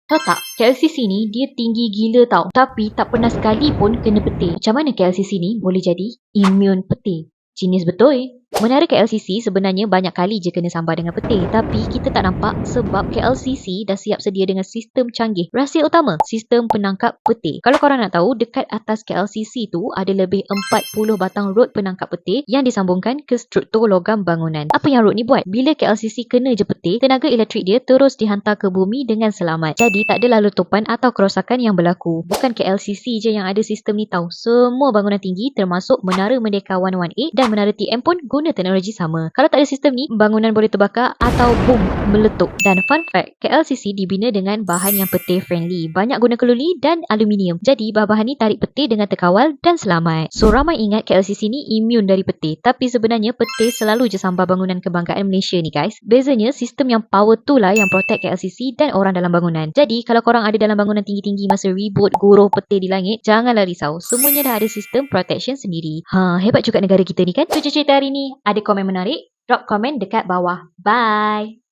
Tahu tak, KLCC ni dia tinggi gila tau. Tapi tak pernah sekali pun kena petir. Macam mana KLCC ni boleh jadi immune petir? Jenis betul. Menara KLCC sebenarnya banyak kali je kena sambar dengan petir. Tapi kita tak nampak sebab KLCC dah siap sedia dengan sistem canggih. Rahsia utama, sistem penangkap petir. Kalau korang nak tahu, dekat atas KLCC tu ada lebih 40 batang rod penangkap petir yang disambungkan ke struktur logam bangunan. Apa yang rod ni buat? Bila KLCC kena je petir, tenaga elektrik dia terus dihantar ke bumi dengan selamat. Jadi tak ada letupan atau kerosakan yang berlaku. Bukan KLCC je yang ada sistem ni tau. Semua bangunan tinggi termasuk Menara Merdeka 118 dan Menara TM pun guna teknologi sama. Kalau tak ada sistem ni, bangunan boleh terbakar atau boom, meletup. Dan fun fact, KLCC dibina dengan bahan yang petir friendly. Banyak guna keluli dan aluminium. Jadi bahan-bahan ni tarik petir dengan terkawal dan selamat. So ramai ingat KLCC ni immune dari petir. Tapi sebenarnya petir selalu je sambar bangunan kebanggaan Malaysia ni guys. Bezanya sistem yang power tu lah yang protect KLCC dan orang dalam bangunan. Jadi kalau korang ada dalam bangunan tinggi-tinggi masa ribut guruh petir di langit, janganlah risau. Semuanya dah ada sistem protection sendiri. Hebat juga negara kita ni kan? Tu je cerita hari ni. Ada komen menarik? Drop komen dekat bawah. Bye!